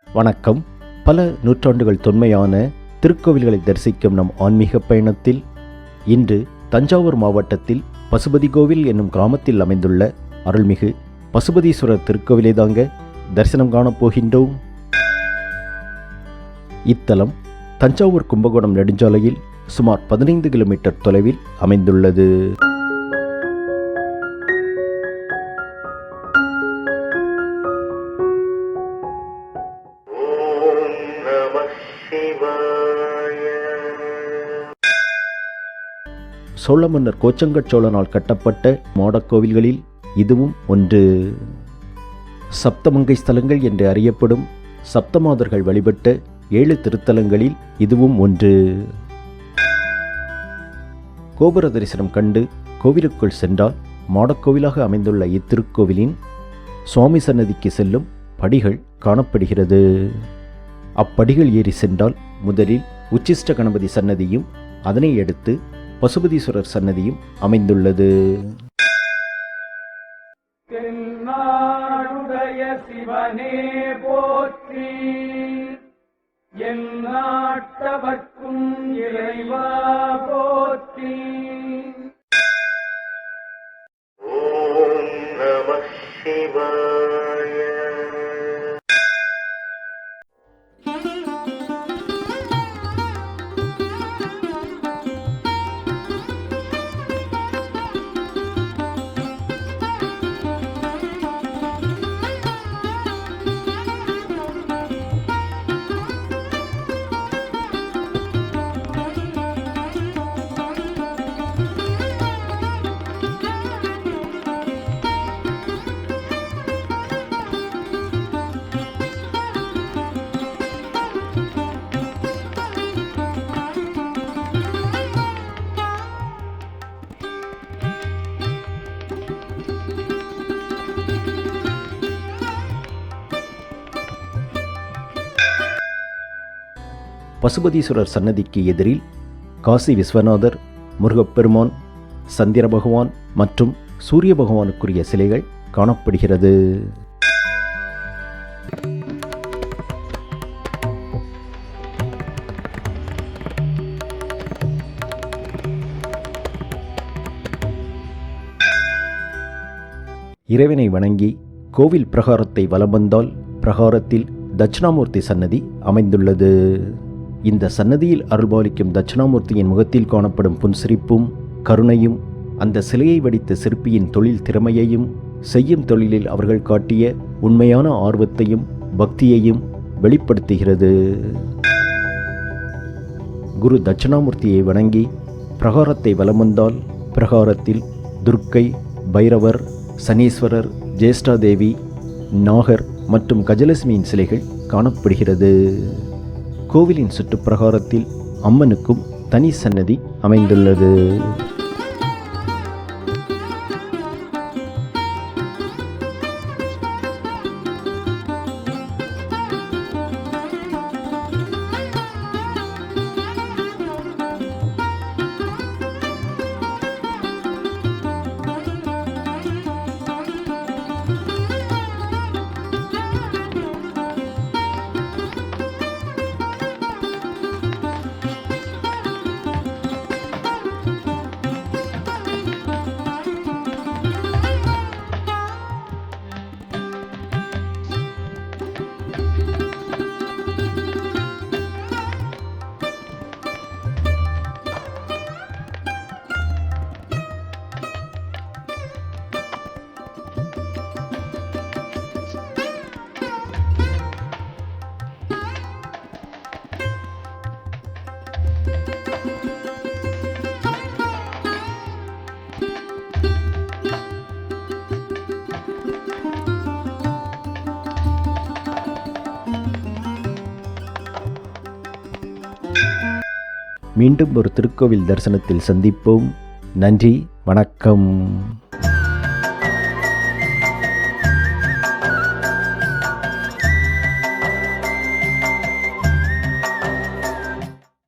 வணக்கம். பல நூற்றாண்டுகள் தொன்மையான திருக்கோவில்களை தரிசிக்கும் நம் ஆன்மீக பயணத்தில் இன்று தஞ்சாவூர் மாவட்டத்தில் பசுபதி கோவில் என்னும் கிராமத்தில் அமைந்துள்ள அருள்மிகு பசுபதீஸ்வரர் திருக்கோவிலை தாங்க தரிசனம் காணப்போகின்றோம். இத்தலம் தஞ்சாவூர் கும்பகோணம் நெடுஞ்சாலையில் சுமார் 15 கிலோமீட்டர் தொலைவில் அமைந்துள்ளது. சோழ மன்னர் கோச்சங்கட் சோழனால் கட்டப்பட்ட மாடக்கோவில்களில் இதுவும் ஒன்று. சப்தமங்கை ஸ்தலங்கள் என்று அறியப்படும் சப்தமாதர்கள் வழிபட்ட 7 திருத்தலங்களில் இதுவும் ஒன்று. கோபுர தரிசனம் கண்டு கோவிலுக்குள் சென்றால் மாடக்கோவிலாக அமைந்துள்ள இத்திருக்கோவிலின் சுவாமி சன்னதிக்கு செல்லும் படிகள் காணப்படுகிறது. அப்படிகள் ஏறி சென்றால் முதலில் உச்சிஷ்ட கணபதி சன்னதியும் அதனை அடுத்து பசுபதீஸ்வரர் சன்னதியும் அமைந்துள்ளது. சிவனே போற்றி, என் நாட்டவர்க்கும் இறைவா போற்றி. ஓம் நம சிவாய. பசுபதீஸ்வரர் சன்னதிக்கு எதிரில் காசி விஸ்வநாதர், முருகப்பெருமான், சந்திர பகவான் மற்றும் சூரிய பகவானுக்குரிய சிலைகள் காணப்படுகிறது. இறைவனை வணங்கி கோவில் பிரகாரத்தை வலம் வந்தால் பிரகாரத்தில் தட்சிணாமூர்த்தி சன்னதி அமைந்துள்ளது. இந்த சன்னதியில் அருள்பாலிக்கும் தட்சிணாமூர்த்தியின் முகத்தில் காணப்படும் புன்சிரிப்பும் கருணையும் அந்த சிலையை வடித்த சிற்பியின் தொழில் திறமையையும் செய்யும் தொழிலில் அவர்கள் காட்டிய உண்மையான ஆர்வத்தையும் பக்தியையும் வெளிப்படுத்துகிறது. குரு தட்சிணாமூர்த்தியை வணங்கி பிரகாரத்தை வலம் வந்தால் பிரகாரத்தில் துர்க்கை, பைரவர், சனீஸ்வரர், ஜேஷ்டாதேவி, நாகர் மற்றும் கஜலட்சுமியின் சிலைகள் காணப்படுகிறது. கோவிலின் சுற்றுப்பிரகாரத்தில் அம்மனுக்கும் தனி சன்னதி அமைந்துள்ளது. மீண்டும் ஒரு திருக்கோவில் தரிசனத்தில் சந்திப்போம். நன்றி, வணக்கம்.